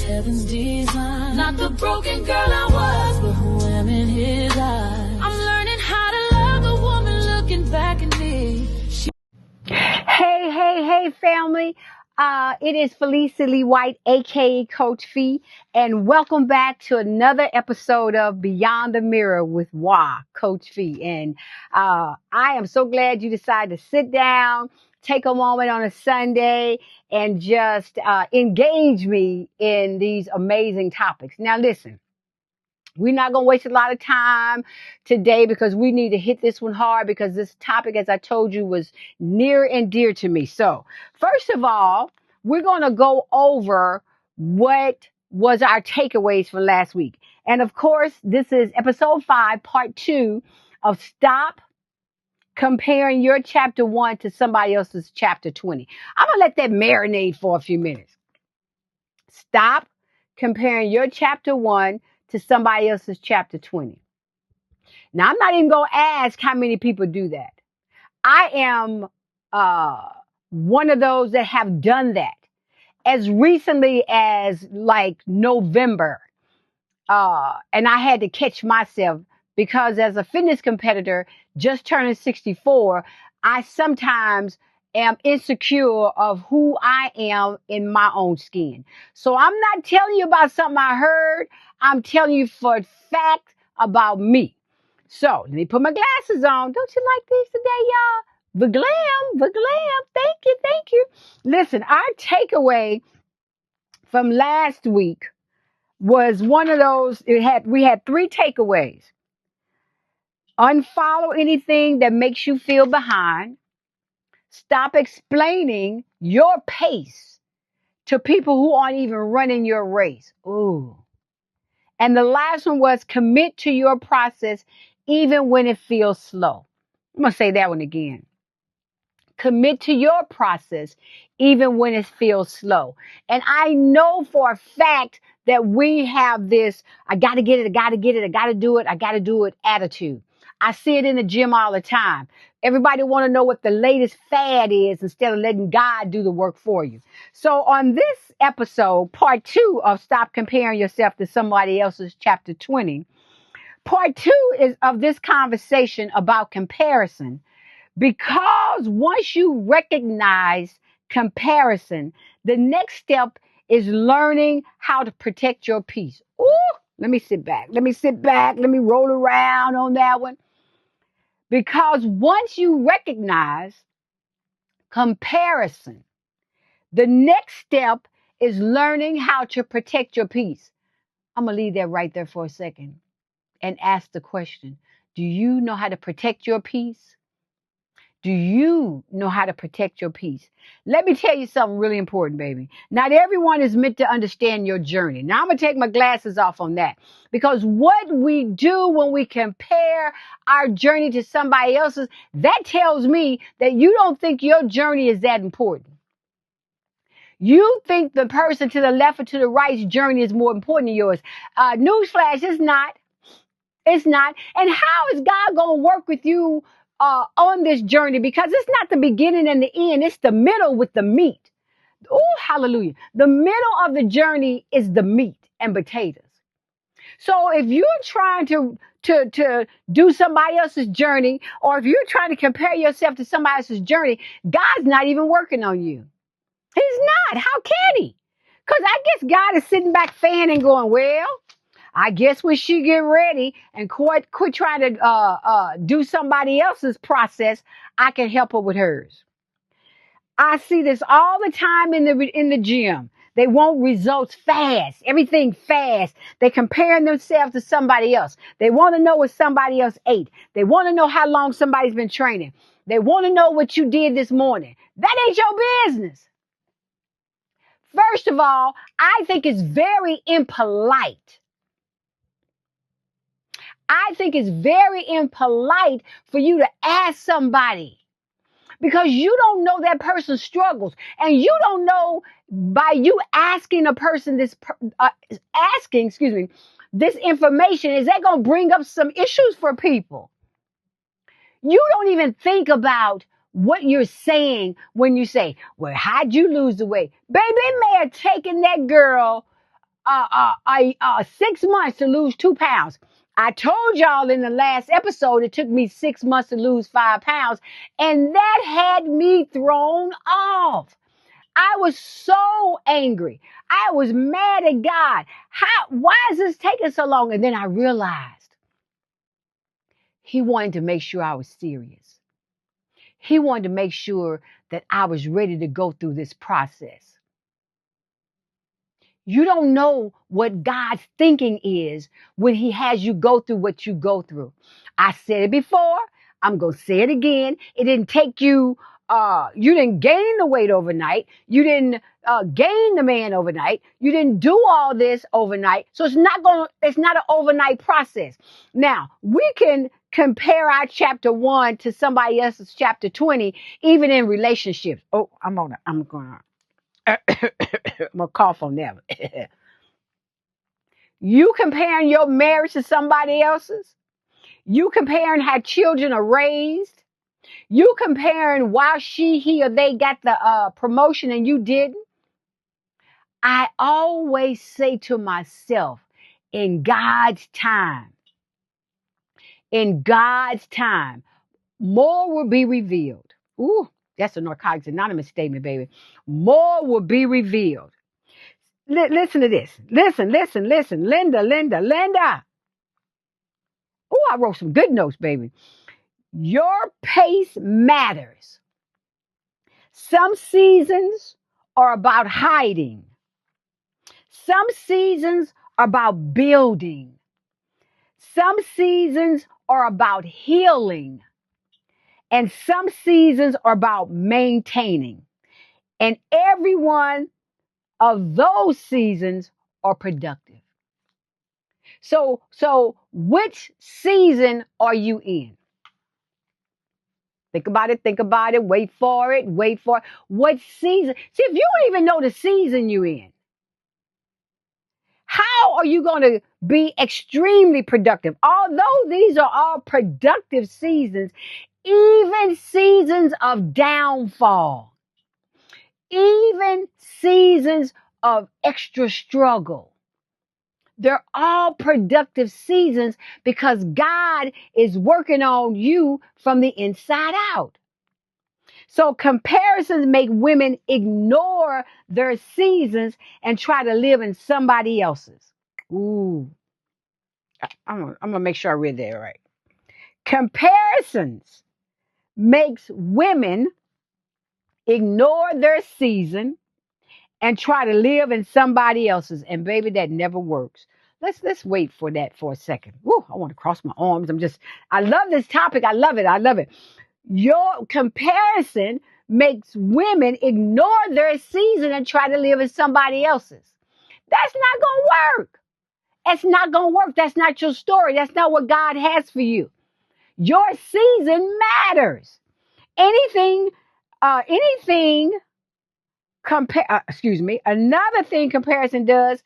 heaven's design. Not the broken girl I was, but who I am in his eyes. I'm learning how to love the woman looking back at me. Hey, family. It is Felicia Lee White, aka Coach Fee, and welcome back to another episode of Beyond the Mirror with Coach Fee. And I am so glad you decided to sit down, take a moment on a Sunday, and just engage me in these amazing topics. Now, listen. We're not going to waste a lot of time today because we need to hit this one hard because this topic, as I told you, was near and dear to me. So, first of all, we're going to go over what was our takeaways from last week. And of course, this is episode 5, part 2 of Stop Comparing Your chapter 1 to somebody else's chapter 20. I'm going to let that marinate for a few minutes. Stop comparing your chapter 1 to somebody else's chapter 20. Now, I'm not even going to ask how many people do that. I am one of those that have done that as recently as like November. And I had to catch myself because as a fitness competitor, just turning 64, I sometimes am insecure of who I am in my own skin. So I'm not telling you about something I heard. I'm telling you for a fact about me. So let me put my glasses on. Don't you like these today, y'all? The glam. Thank you. Listen, our takeaway from last week was one of those. We had 3 takeaways. Unfollow anything that makes you feel behind. Stop explaining your pace to people who aren't even running your race. Ooh. And the last one was commit to your process even when it feels slow. I'm going to say that one again. Commit to your process even when it feels slow. And I know for a fact that we have this, I got to get it, I got to do it attitude. I see it in the gym all the time. Everybody want to know what the latest fad is instead of letting God do the work for you. So on this episode, part 2 of Stop Comparing Yourself to Somebody Else's chapter 20, part 2 is of this conversation about comparison. Because once you recognize comparison, the next step is learning how to protect your peace. Ooh, let me sit back. Let me roll around on that one. Because once you recognize comparison, the next step is learning how to protect your peace. I'm going to leave that right there for a second and ask the question, do you know how to protect your peace? Do you know how to protect your peace? Let me tell you something really important, baby. Not everyone is meant to understand your journey. Now, I'm going to take my glasses off on that because what we do when we compare our journey to somebody else's, that tells me that you don't think your journey is that important. You think the person to the left or to the right's journey is more important than yours. Newsflash, it's not. It's not. And how is God going to work with you on this journey? Because it's not the beginning and the end. It's the middle with the meat. Oh, hallelujah. The middle of the journey is the meat and potatoes. So if you're trying to do somebody else's journey, or if you're trying to compare yourself to somebody else's journey, God's not even working on you. He's not. How can he? Because I guess God is sitting back fanning going, well, I guess when she get ready and quit trying to do somebody else's process, I can help her with hers. I see this all the time in the gym. They want results fast, everything fast. They're comparing themselves to somebody else. They want to know what somebody else ate. They want to know how long somebody's been training. They want to know what you did this morning. That ain't your business. First of all, I think it's very impolite. I think it's very impolite for you to ask somebody because you don't know that person's struggles, and you don't know by you asking a person this information, is that going to bring up some issues for people? You don't even think about what you're saying when you say, well, how'd you lose the weight? Baby, it may have taken that girl 6 months to lose 2 pounds. I told y'all in the last episode it took me 6 months to lose 5 pounds, and that had me thrown off. I was so angry. I was mad at God. Why is this taking so long? And then I realized He wanted to make sure I was serious. He wanted to make sure that I was ready to go through this process. You don't know what God's thinking is when He has you go through what you go through. I said it before. I'm going to say it again. It didn't take you, you didn't gain the weight overnight. You didn't gain the man overnight. You didn't do all this overnight. So it's not an overnight process. Now, we can compare our chapter 1 to somebody else's chapter 20, even in relationships. Oh, I'm going to cough on that one. You comparing your marriage to somebody else's. You comparing how children are raised. You comparing why he, or they got the promotion and you didn't. I always say to myself, in God's time, more will be revealed. Ooh, that's a Narcotics Anonymous statement, baby. More will be revealed. Listen to this. Listen. Linda. Oh, I wrote some good notes, baby. Your pace matters. Some seasons are about hiding. Some seasons are about building. Some seasons are about healing. And some seasons are about maintaining. And every one of those seasons are productive. So which season are you in? Think about it. Wait for it. What season? See, if you don't even know the season you're in, how are you going to be extremely productive? Although these are all productive seasons, even seasons of downfall, even seasons of extra struggle, they're all productive seasons because God is working on you from the inside out. So comparisons make women ignore their seasons and try to live in somebody else's. Ooh, I'm gonna make sure I read that right. Comparisons makes women ignore their season and try to live in somebody else's. And baby, that never works. Let's wait for that for a second. Ooh, I want to cross my arms. I love this topic. I love it. Your comparison makes women ignore their season and try to live in somebody else's. That's not going to work. It's not going to work. That's not your story. That's not what God has for you. Your season matters. Another thing comparison does,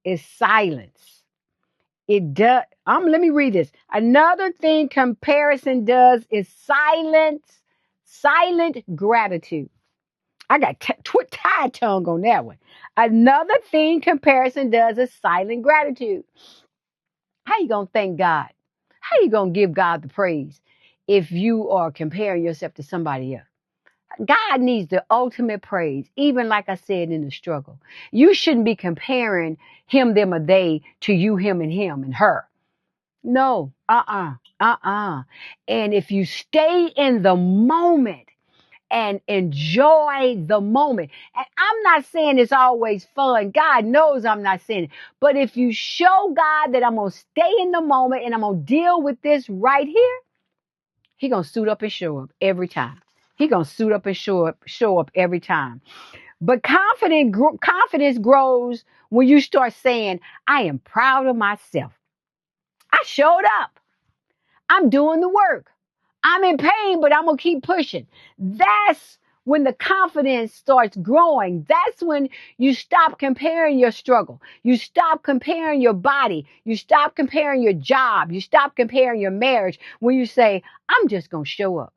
is silence. It does. Let me read this. Another thing comparison does is silent gratitude. I got tied tongue on that one. Another thing comparison does is silent gratitude. How you gonna thank God? How you gonna give God the praise if you are comparing yourself to somebody else? God needs the ultimate praise, even like I said in the struggle. You shouldn't be comparing him, them, or they to you, him, and her. No, And if you stay in the moment and enjoy the moment, and I'm not saying it's always fun. God knows I'm not saying it. But if you show God that I'm going to stay in the moment and I'm going to deal with this right here, He going to suit up and show up every time. He going to suit up and show up every time. But confidence grows when you start saying, I am proud of myself. I showed up. I'm doing the work. I'm in pain, but I'm going to keep pushing. That's when the confidence starts growing. That's when you stop comparing your struggle. You stop comparing your body. You stop comparing your job. You stop comparing your marriage when you say, I'm just going to show up.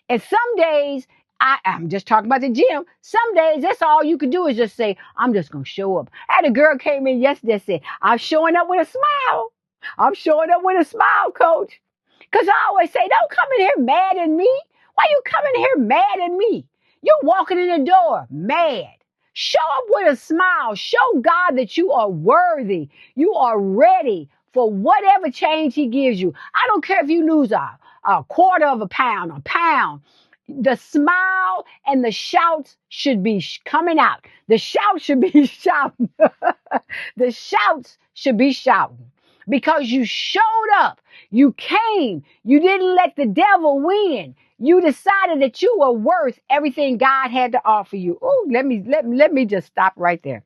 And some days I'm just talking about the gym. Some days, that's all you can do is just say, I'm just going to show up. I had a girl came in yesterday and said, I'm showing up with a smile. I'm showing up with a smile, coach. Because I always say, don't come in here mad at me. Why you coming in here mad at me? You're walking in the door mad. Show up with a smile. Show God that you are worthy. You are ready for whatever change he gives you. I don't care if you lose a quarter of a pound. The smile and the shouts should be coming out. The shouts should be shouting. The shouts should be shouting because you showed up. You came. You didn't let the devil win. You decided that you were worth everything God had to offer you. Oh, let me just stop right there.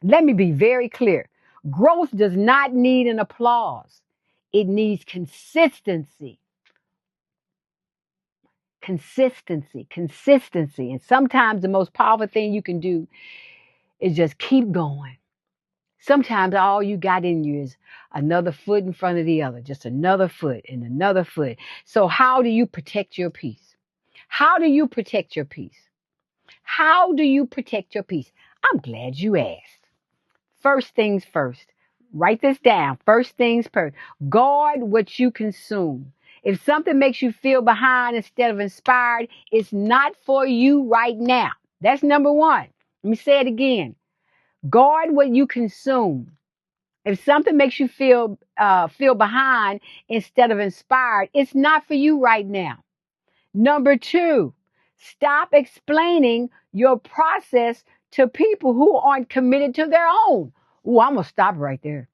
Let me be very clear. Growth does not need an applause. It needs consistency. Consistency. And sometimes the most powerful thing you can do is just keep going. Sometimes all you got in you is another foot in front of the other, just another foot and another foot. So how do you protect your peace? How do you protect your peace? How do you protect your peace? I'm glad you asked. First things first. Write this down. First things first. Guard what you consume. If something makes you feel behind instead of inspired, it's not for you right now. That's number one. Let me say it again. Guard what you consume. If something makes you feel behind instead of inspired, it's not for you right now. Number two, stop explaining your process to people who aren't committed to their own. Oh, I'm gonna stop right there.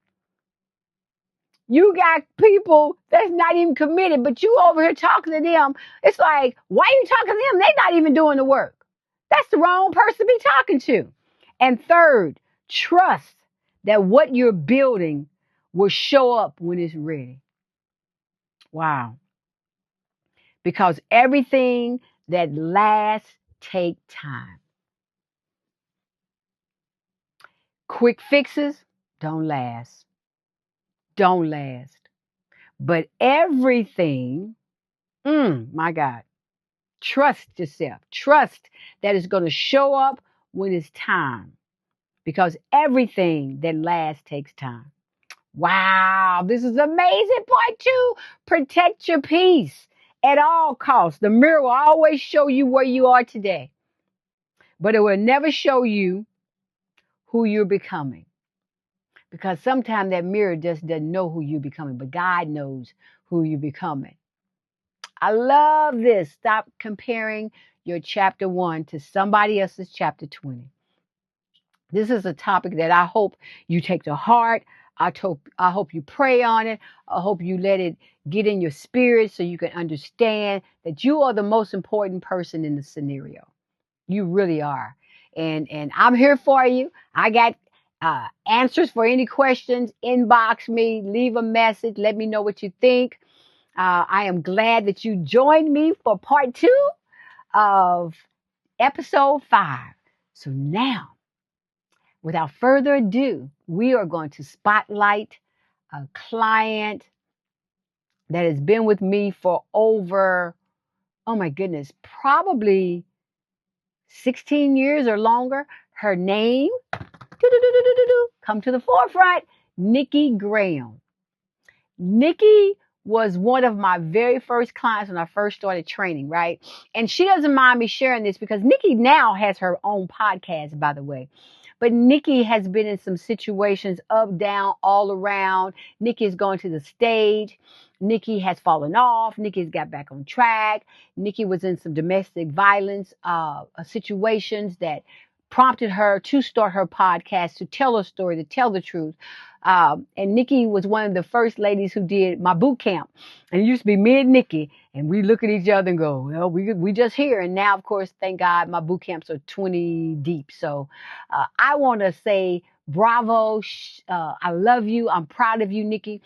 You got people that's not even committed, but you over here talking to them. It's like, why are you talking to them? They're not even doing the work. That's the wrong person to be talking to. And third, trust that what you're building will show up when it's ready. Wow. Because everything that lasts takes time. Quick fixes don't last. Don't last. But everything, my God, trust yourself. Trust that it's going to show up when it's time. Because everything that lasts takes time. Wow, this is amazing. Point two, protect your peace at all costs. The mirror will always show you where you are today, but it will never show you who you're becoming. Because sometimes that mirror just doesn't know who you're becoming, but God knows who you're becoming. I love this. Stop comparing your chapter 1 to somebody else's chapter 20. This is a topic that I hope you take to heart. I hope you pray on it. I hope you let it get in your spirit so you can understand that you are the most important person in the scenario. You really are. And I'm here for you. I got answers for any questions. Inbox me, leave a message. Let me know what you think. I am glad that you joined me for part 2 of episode 5. So now, without further ado, we are going to spotlight a client that has been with me for over, oh my goodness, probably 16 years or longer. Her name, come to the forefront, Nikki Graham. Nikki was one of my very first clients when I first started training, right? And she doesn't mind me sharing this because Nikki now has her own podcast, by the way. But Nikki has been in some situations up, down, all around. Nikki has gone to the stage. Nikki has fallen off. Nikki's got back on track. Nikki was in some domestic violence situations that prompted her to start her podcast, to tell her story, to tell the truth. And Nikki was one of the first ladies who did my boot camp. And it used to be me and Nikki, and we look at each other and go, well, we just here. And now, of course, thank God, my boot camps are 20 deep. So I want to say bravo. I love you. I'm proud of you, Nikki.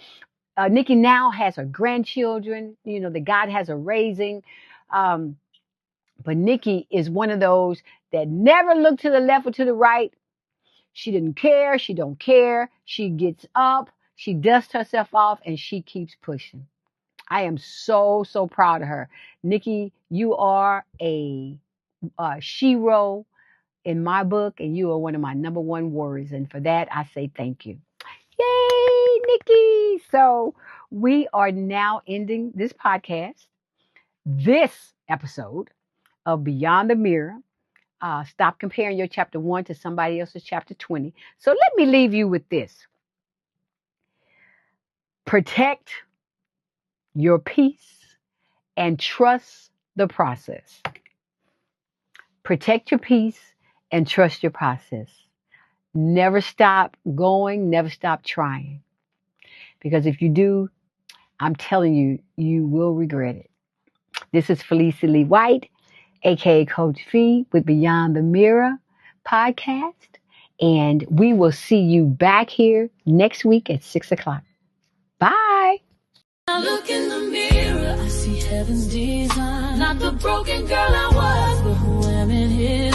Nikki now has her grandchildren, that God has her raising. But Nikki is one of those that never look to the left or to the right. She didn't care. She don't care. She gets up. She dusts herself off and she keeps pushing. I am so, so proud of her. Nikki, you are a shero in my book, and you are one of my number one warriors. And for that, I say thank you. Yay, Nikki. So we are now ending this podcast, this episode of Beyond the Mirror. Stop comparing your chapter 1 to somebody else's chapter 20. So let me leave you with this. Protect your peace and trust the process. Protect your peace and trust your process. Never stop going, never stop trying. Because if you do, I'm telling you, you will regret it. This is Felicia Lee White, aka Coach Fee, with Beyond the Mirror podcast. And we will see you back here next week at 6 o'clock. Bye. I look in the mirror, I see heaven's design. Not the broken girl I was, but who am in here.